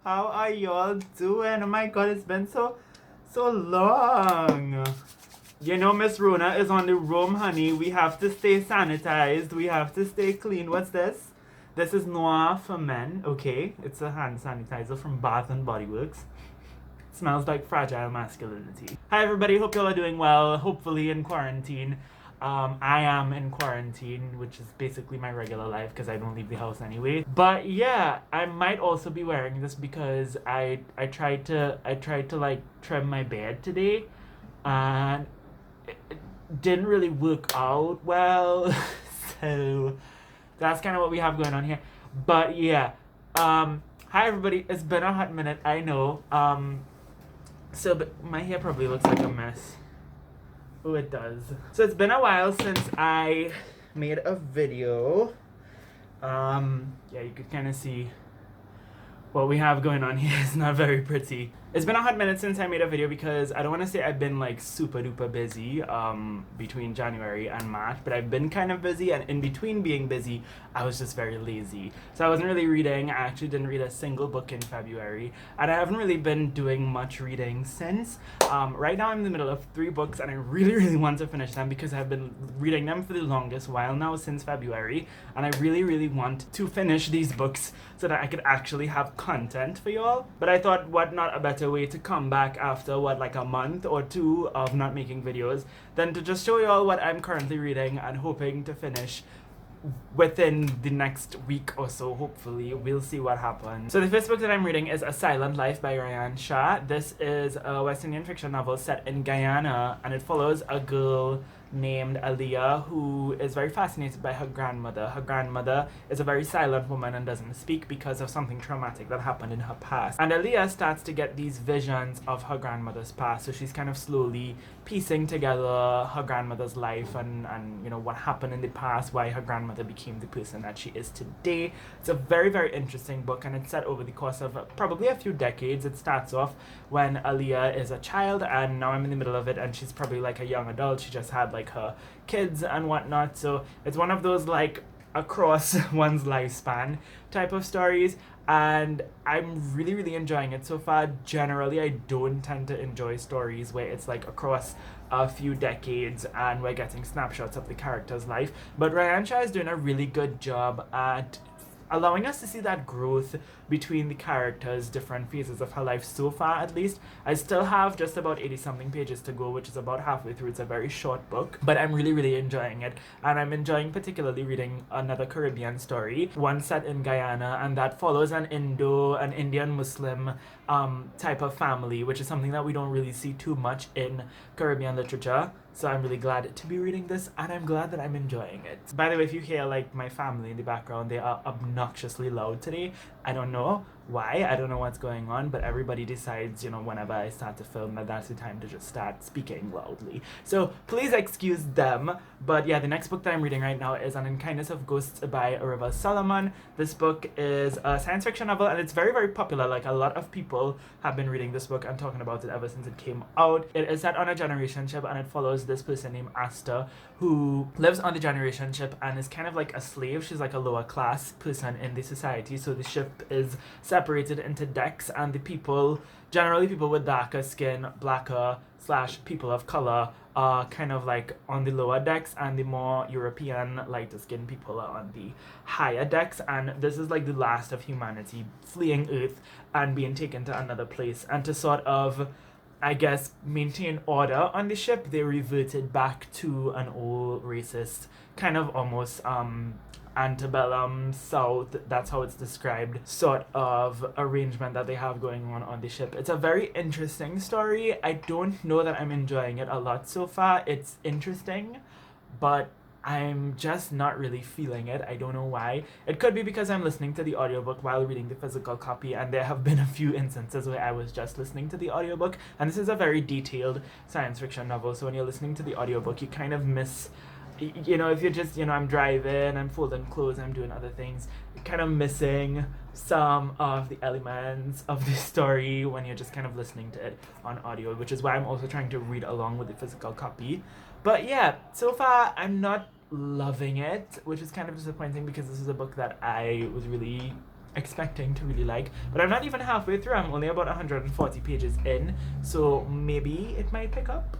How are y'all doing? Oh my god, it's been so long. You know Miss Rona is on the room, honey. We have to stay sanitized. We have to stay clean. What's this? This is Noir for Men, okay? It's a hand sanitizer from Bath and Body Works. Smells like fragile masculinity. Hi everybody, hope y'all are doing well. Hopefully in quarantine. I am in quarantine, which is basically my regular life because I don't leave the house anyway. But yeah, I might also be wearing this because I tried to like trim my beard today, and it didn't really work out well. So that's kind of what we have going on here. But yeah, hi everybody. It's been a hot minute, I know. But my hair probably looks like a mess. Oh, it does. So it's been a while since I made a video. Yeah, you could kind of see what we have going on here is not very pretty. It's been a hot minute since I made a video because I don't want to say I've been like super duper busy between January and March, but I've been kind of busy, and in between being busy, I was just very lazy. So I wasn't really reading. I actually didn't read a single book in February, and I haven't really been doing much reading since. Right now I'm in the middle of 3 books, and I really want to finish them because I've been reading them for the longest while now, since February, and I really want to finish these books so that I could actually have content for y'all. But I thought, what not a better way to come back after like a month or 2 of not making videos than to just show y'all what I'm currently reading and hoping to finish within the next week or so. Hopefully we'll see what happens. So the first book that I'm reading is A Silent Life by Ryan Shah. This is a West Indian fiction novel set in Guyana, and it follows a girl named Aliyah who is very fascinated by her grandmother. Her grandmother is a very silent woman and doesn't speak because of something traumatic that happened in her past. And Aliyah starts to get these visions of her grandmother's past, so she's kind of slowly piecing together her grandmother's life and you know what happened in the past, why her grandmother became the person that she is today. It's a very interesting book, and it's set over the course of probably a few decades. It starts off when Aliyah is a child, and now I'm in the middle of it, and she's probably like a young adult. She just had like her kids and whatnot, so it's one of those like across one's lifespan type of stories, and I'm really enjoying it so far. Generally, I don't tend to enjoy stories where it's like across a few decades and we're getting snapshots of the character's life, but Ryan Shah is doing a really good job at allowing us to see that growth between the characters' different phases of her life so far, at least. I still have just about 80 something pages to go, which is about halfway through. It's a very short book, but I'm really enjoying it, and I'm enjoying particularly reading another Caribbean story, one set in Guyana, and that follows an Indian Muslim type of family, which is something that we don't really see too much in Caribbean literature. So I'm really glad to be reading this, and I'm glad that I'm enjoying it. By the way, if you hear like my family in the background, they are obnoxiously loud today. I don't know why, I don't know what's going on, but everybody decides, you know, whenever I start to film, that that's the time to just start speaking loudly. So please excuse them. But yeah, the next book that I'm reading right now is Unkindness of Ghosts by River Solomon. This book is a science fiction novel, and it's very popular. Like, a lot of people have been reading this book and talking about it ever since it came out. It is set on a generation ship, and it follows this person named Asta who lives on the generation ship and is kind of like a slave. She's like a lower class person in the society. So the ship is separated into decks, and the people, generally people with darker skin, blacker / people of color, are kind of like on the lower decks, and the more European lighter skinned people are on the higher decks. And this is like the last of humanity fleeing Earth and being taken to another place, and to sort of, I guess, maintain order on the ship, they reverted back to an old racist kind of almost antebellum South, that's how it's described, sort of arrangement that they have going on the ship. It's a very interesting story. I don't know that I'm enjoying it a lot so far. It's interesting, but I'm just not really feeling it. I don't know why. It could be because I'm listening to the audiobook while reading the physical copy, and there have been a few instances where I was just listening to the audiobook, and this is a very detailed science fiction novel, so when you're listening to the audiobook, you kind of miss, you know, if you're just, you know, I'm driving, I'm folding clothes, I'm doing other things, you're kind of missing some of the elements of the story when you're just kind of listening to it on audio, which is why I'm also trying to read along with the physical copy. But yeah, so far I'm not loving it, which is kind of disappointing because this is a book that I was really expecting to really like. But I'm not even halfway through. I'm only about 140 pages in, so maybe it might pick up.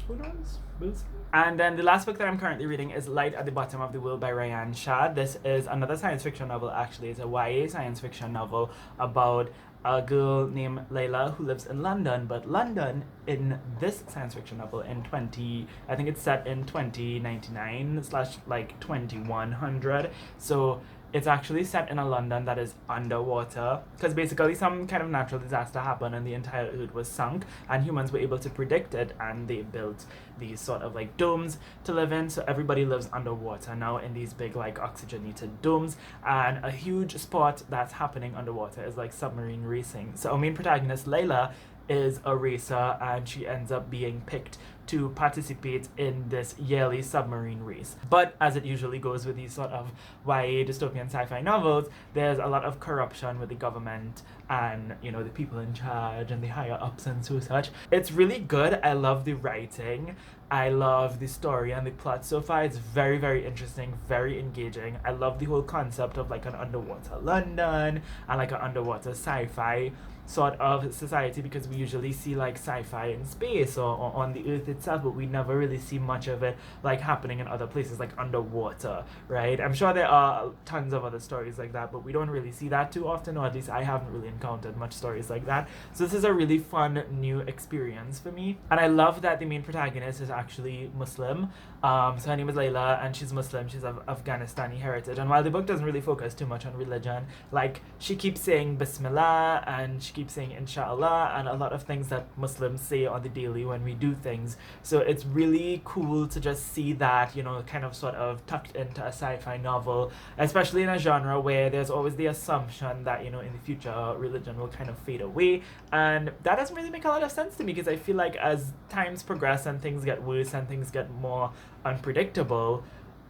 Who knows? We'll see. And then the last book that I'm currently reading is Light at the Bottom of the World by Ryan Shah. This is another science fiction novel, actually. It's a YA science fiction novel about a girl named Layla who lives in London, but London in this science fiction novel I think it's set in 2099 slash like 2100. So it's actually set in a London that is underwater, because basically some kind of natural disaster happened and the entire earth was sunk, and humans were able to predict it, and they built these sort of like domes to live in, so everybody lives underwater now in these big like oxygenated domes. And a huge sport that's happening underwater is like submarine racing. So our main protagonist Layla is a racer, and she ends up being picked to participate in this yearly submarine race. But as it usually goes with these sort of YA dystopian sci-fi novels, there's a lot of corruption with the government and, you know, the people in charge and the higher ups and so such. It's really good. I love the writing. I love the story and the plot so far. It's very, very interesting, very engaging. I love the whole concept of like an underwater London and like an underwater sci-fi sort of society, because we usually see like sci-fi in space or on the earth itself, but we never really see much of it like happening in other places like underwater, right? I'm sure there are tons of other stories like that, but we don't really see that too often, or at least I haven't really encountered much stories like that. So this is a really fun new experience for me, and I love that the main protagonist is actually Muslim. So her name is Layla, and she's Muslim. She's of Afghanistani heritage, and while the book doesn't really focus too much on religion, like she keeps saying Bismillah and she keeps saying Inshallah and a lot of things that Muslims say on the daily when we do things. So it's really cool to just see that, you know, kind of sort of tucked into a sci-fi novel, especially in a genre where there's always the assumption that, you know, in the future religion will kind of fade away, and that doesn't really make a lot of sense to me, because I feel like as times progress and things get worse and things get more unpredictable,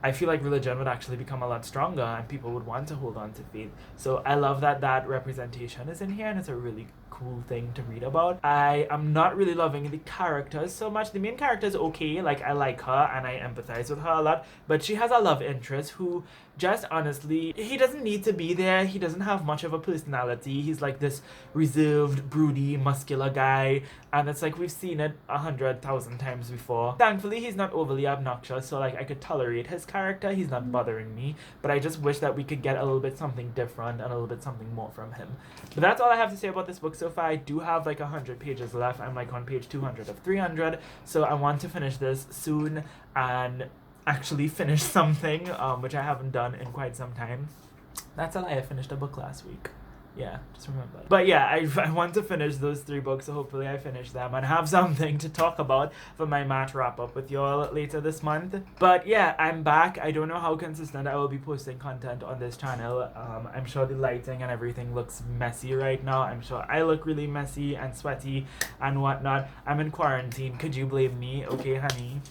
I feel like religion would actually become a lot stronger and people would want to hold on to faith. So I love that that representation is in here, and it's a really cool thing to read about. I am not really loving the characters so much. The main character is okay, like I like her and I empathize with her a lot, but she has a love interest who just honestly, he doesn't need to be there. He doesn't have much of a personality. He's like this reserved, broody, muscular guy, and it's like we've seen it 100,000 times before. Thankfully, he's not overly obnoxious, so like I could tolerate his character. He's not bothering me, but I just wish that we could get a little bit something different and a little bit something more from him. But that's all I have to say about this book so far. I do have like 100 pages left. I'm like on page 200 of 300, so I want to finish this soon and actually finish something, which I haven't done in quite some time. That's a lie, I finished a book last week. Yeah, just remember. But yeah, I want to finish those 3 books, so hopefully I finish them and have something to talk about for my March wrap-up with y'all later this month. But yeah, I'm back. I don't know how consistent I will be posting content on this channel. I'm sure the lighting and everything looks messy right now. I'm sure I look really messy and sweaty and whatnot. I'm in quarantine. Could you blame me? Okay, honey.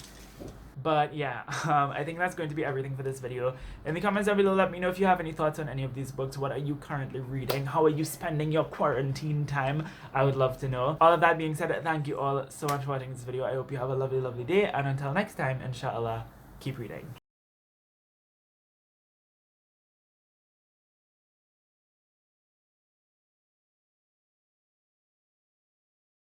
But yeah, I think that's going to be everything for this video. In the comments down below, let me know if you have any thoughts on any of these books. What are you currently reading? How are you spending your quarantine time? I would love to know. All of that being said, thank you all so much for watching this video. I hope you have a lovely, lovely day. And until next time, inshallah, keep reading.